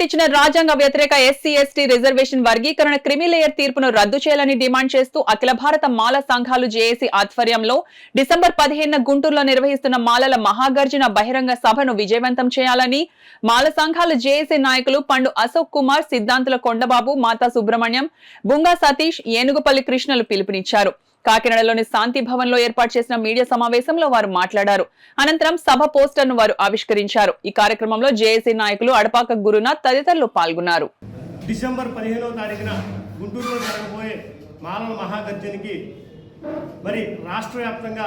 Supreme court ఇచ్చిన రాజ్యాంగ వ్యతిరేక ఎస్సీ ఎస్టీ రిజర్వేషన్ వర్గీకరణ క్రిమిలేయర్ తీర్పును రద్దు చేయాలని డిమాండ్ చేస్తూ అఖిల భారత మాల సంఘాలు జేఏసీ ఆధ్వర్యంలో డిసెంబర్ 15న గుంటూరులో నిర్వహిస్తున్న మాలల మహాగర్జన బహిరంగ సభను విజయవంతం చేయాలని మాల సంఘాల జేఏసీ నాయకులు పండు అశోక్ కుమార్, సిద్ధాంతుల కొండబాబు, మాతా సుబ్రహ్మణ్యం, బుంగా సతీష్, ఏనుగుపల్లి కృష్ణలు పిలుపునిచ్చారు. కాకినాడలోని శాంతి భవన్ లో ఏర్పాటు చేసిన మీడియా సమావేశంలో వారు మాట్లాడారు. అనంతరం సభ పోస్టర్ ను వారు ఆవిష్కరించారు. ఈ కార్యక్రమంలో జేఏసీ నాయకులు అడపాక గురునాథ్ తదితరులు పాల్గొన్నారు. డిసెంబర్ 15వ తారీఖున గుంటూరులో జరగబోయే మాలల మహాగర్జనకి మరి రాష్ట్ర వ్యాప్తంగా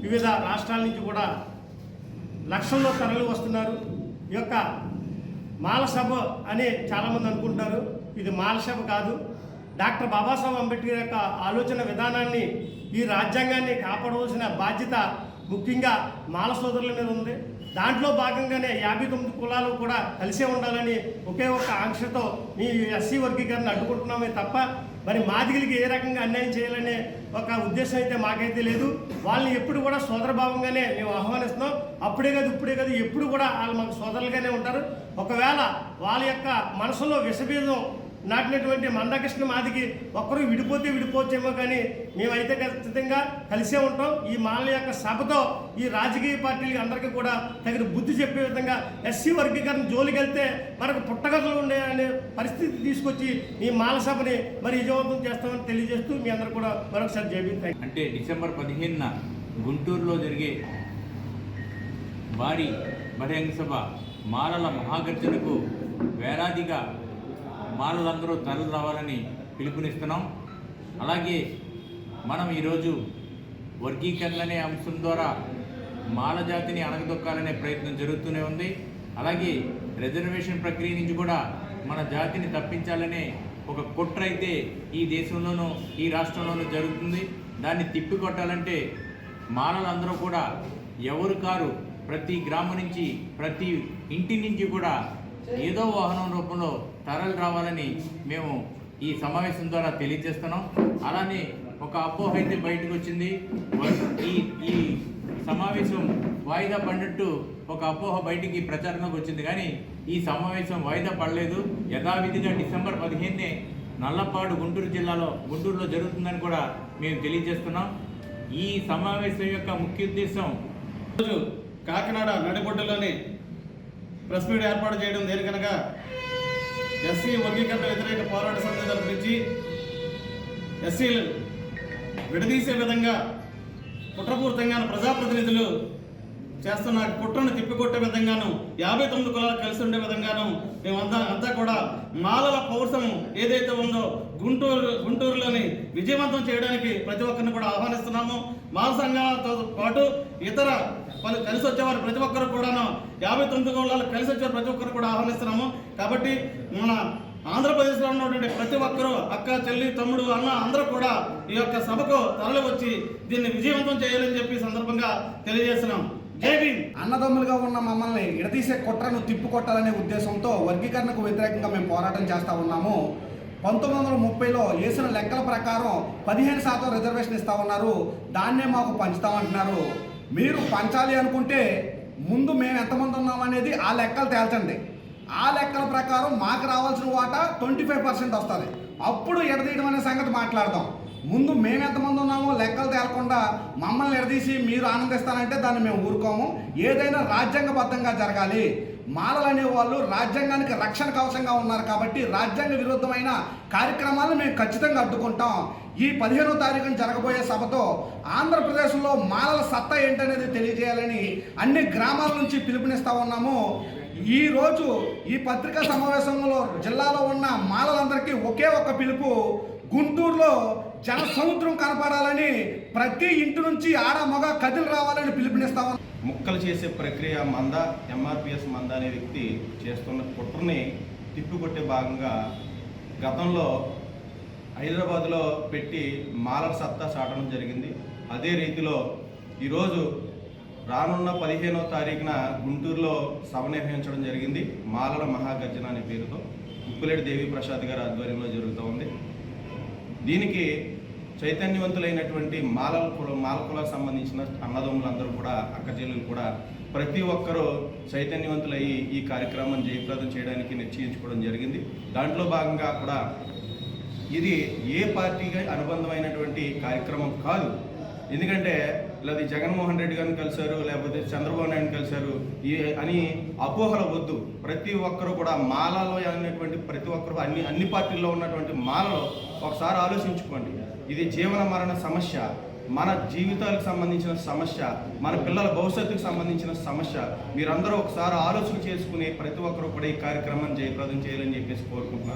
వివిధ రాష్ట్రాల నుంచి కూడా లక్షల్లో తరలి వస్తున్నారు. ఈ యొక్క మాల సభ అని చాలామంది అనుకుంటారు. ఇది మాల సభ కాదు. డాక్టర్ బాబాసాహెబ్ అంబేద్కర్ యొక్క ఆలోచన విధానాన్ని, ఈ రాజ్యాంగాన్ని కాపాడవలసిన బాధ్యత ముఖ్యంగా మాల సోదరుల మీద ఉంది. దాంట్లో భాగంగానే 59 కులాలు కూడా కలిసే ఉండాలని ఒకే ఒక్క ఆంక్షతో ఈ ఎస్సీ వర్గీకరణ అడ్డుకుంటున్నామే తప్ప మరి మాదిగలకి ఏ రకంగా అన్యాయం చేయాలనే ఒక ఉద్దేశం అయితే మాకైతే లేదు. వాళ్ళని ఎప్పుడు కూడా సోదరభావంగానే మేము ఆహ్వానిస్తున్నాం. అప్పుడే కాదు ఇప్పుడే కాదు, ఎప్పుడు కూడా వాళ్ళు మాకు సోదరులుగానే ఉంటారు. ఒకవేళ వాళ్ళ యొక్క మనసులో విషబీజం నాటినటువంటి మందకృష్ణ మాదికి ఒక్కరు విడిపోతే విడిపోవచ్చేమో, కానీ మేమైతే ఖచ్చితంగా కలిసే ఉంటాం. ఈ మాల యొక్క సభతో ఈ రాజకీయ పార్టీలకి అందరికీ కూడా తగిన బుద్ధి చెప్పే విధంగా ఎస్సీ వర్గీకరణ జోలికి వెళ్తే మనకు పుట్టగతులు ఉండే అనే పరిస్థితి తీసుకొచ్చి ఈ మాల సభని మరి విజయవంతం చేస్తామని తెలియజేస్తూ మీ అందరూ కూడా మరొకసారి జైబీ. అంటే డిసెంబర్ 15న గుంటూరులో జరిగే భారీ బహిరంగ సభ మాలల మహాగర్జనకు వేలాదిగా మాలలందరూ తరలి రావాలని పిలుపునిస్తున్నాం. అలాగే మనం ఈరోజు వర్గీకరణ అనే అంశం ద్వారా మాల జాతిని అణగదొక్కాలనే ప్రయత్నం జరుగుతూనే ఉంది. అలాగే రిజర్వేషన్ ప్రక్రియ నుంచి కూడా మన జాతిని తప్పించాలనే ఒక కుట్ర అయితే ఈ దేశంలోనూ ఈ రాష్ట్రంలోనూ జరుగుతుంది. దాన్ని తిప్పికొట్టాలంటే మాలలందరూ కూడా ఎవరు కారు ప్రతి గ్రామం నుంచి ప్రతి ఇంటి నుంచి కూడా ఏదో వాహనం రూపంలో తరలి రావాలని మేము ఈ సమావేశం ద్వారా తెలియజేస్తున్నాం. అలానే ఒక అపోహ అయితే బయటకు వచ్చింది. ఈ సమావేశం వాయిదా పడినట్టు ఒక అపోహ బయటికి ప్రచారంలోకి వచ్చింది, కానీ ఈ సమావేశం వాయిదా పడలేదు. యథావిధిగా డిసెంబర్ 15నే నల్లపాడు గుంటూరులో జరుగుతుందని కూడా మేము తెలియజేస్తున్నాం. ఈ సమావేశం యొక్క ముఖ్య ఉద్దేశం ఈరోజు కాకినాడ నడిబొడ్డులోని ప్రెస్ మీట్ ఏర్పాటు చేయడం దేనికనగా ఎస్సీ వర్గీకరణ వ్యతిరేక పోరాట సమితి తరపు నుంచి ఎస్సీలు విడదీసే విధంగా కుట్రపూరితంగా ప్రజాప్రతినిధులు చేస్తున్న కుట్రను తిప్పికొట్టే విధంగాను 59 కులాలు కలిసి ఉండే విధంగాను మేమంతా కూడా మాలల పౌరుషం ఏదైతే ఉందో గుంటూరులోని విజయవంతం చేయడానికి ప్రతి ఒక్కరిని కూడా ఆహ్వానిస్తున్నాము. మాల సంఘాలతో పాటు ఇతర కలిసి వచ్చేవారు ప్రతి ఒక్కరు కూడాను 59 కులాలు కలిసి వచ్చేవారు ప్రతి ఒక్కరు కూడా ఆహ్వానిస్తున్నాము. కాబట్టి మన ఆంధ్రప్రదేశ్లో ఉన్నటువంటి ప్రతి ఒక్కరూ అక్క, చెల్లి, తమ్ముడు, అన్న అందరూ కూడా ఈ యొక్క సభకు తరలి వచ్చి దీన్ని విజయవంతం చేయాలని చెప్పి సందర్భంగా తెలియజేస్తున్నాం. జై భీమ్. అన్నదమ్ములుగా ఉన్న మమ్మల్ని ఎడదీసే కుట్రను తిప్పికొట్టాలనే ఉద్దేశంతో వర్గీకరణకు వ్యతిరేకంగా మేము పోరాటం చేస్తూ ఉన్నాము. 1930లో వేసిన లెక్కల ప్రకారం 15% రిజర్వేషన్ ఇస్తా ఉన్నారు. దాన్నే మాకు పంచుతామంటున్నారు. మీరు పంచాలి అనుకుంటే ముందు మేము ఎంతమంది ఉన్నామనేది ఆ లెక్కలు తేల్చండి. ఆ లెక్కల ప్రకారం మాకు రావాల్సిన వాటా 25% వస్తుంది. అప్పుడు ఎడదీయడం అనే సంగతి మాట్లాడదాం. ముందు మేము ఎంతమంది ఉన్నామో లెక్కలు తేలకుండా మమ్మల్ని ఎడదీసి మీరు ఆనందిస్తానంటే దాన్ని మేము ఊరుకోము. ఏదైనా రాజ్యాంగబద్ధంగా జరగాలి. మాలలు అనేవాళ్ళు రాజ్యాంగానికి రక్షణ కవచంగా ఉన్నారు కాబట్టి రాజ్యాంగ విరుద్ధమైన కార్యక్రమాలను మేము ఖచ్చితంగా అడ్డుకుంటాం. ఈ 15వ తారీఖున జరగబోయే సభతో ఆంధ్రప్రదేశ్లో మాలల సత్తా ఏంటనేది తెలియజేయాలని అన్ని గ్రామాల నుంచి పిలుపునిస్తూ ఉన్నాము. ఈరోజు ఈ పత్రికా సమావేశంలో జిల్లాలో ఉన్న మాలలందరికీ ఒకే ఒక్క పిలుపు, గుంటూరులో జన సముద్రం కనపడాలని, ప్రతి ఇంటి నుంచి ఆడ మగ కదిలి రావాలని పిలుపునిస్తాము. ముక్కలు చేసే ప్రక్రియ మంద, ఎంఆర్పిఎస్ మంద అనే వ్యక్తి చేస్తున్న కుట్రని తిప్పికొట్టే భాగంగా గతంలో హైదరాబాద్లో పెట్టి మాలల సత్తా చాటడం జరిగింది. అదే రీతిలో ఈరోజు రానున్న 15వ తారీఖున గుంటూరులో సభ నిర్వహించడం జరిగింది. మాలల మహాగర్జన అనే పేరుతో ఉప్పులేటి దేవి ప్రసాద్ గారి ఆధ్వర్యంలో జరుగుతూ ఉంది. దీనికి చైతన్యవంతులైనటువంటి మాల కులకు సంబంధించిన అన్నదమ్ములందరూ కూడా, అక్క చెల్లెలు కూడా ప్రతి ఒక్కరూ చైతన్యవంతులయ్యి ఈ కార్యక్రమం జయప్రదం చేయడానికి నిశ్చయించుకోవడం జరిగింది. దాంట్లో భాగంగా కూడా ఇది ఏ పార్టీకి అనుబంధమైనటువంటి కార్యక్రమం కాదు. ఎందుకంటే లేదా జగన్మోహన్ రెడ్డి గారిని కలిశారు, లేకపోతే చంద్రబాబు నాయుడు కలిశారు అని అపోహలు వద్దు. ప్రతి ఒక్కరు కూడా మాలలో అనేటువంటి ప్రతి ఒక్కరు అన్ని పార్టీల్లో ఉన్నటువంటి మాలలో ఒకసారి ఆలోచించుకోండి. ఇది జీవన మరణ సమస్య, మన జీవితాలకు సంబంధించిన సమస్య, మన పిల్లల భవిష్యత్తుకు సంబంధించిన సమస్య. మీరందరూ ఒకసారి ఆలోచన చేసుకుని ప్రతి ఒక్కరు కూడా ఈ కార్యక్రమాన్ని జయప్రదం చేయాలని చెప్పేసి కోరుకుంటున్నాను.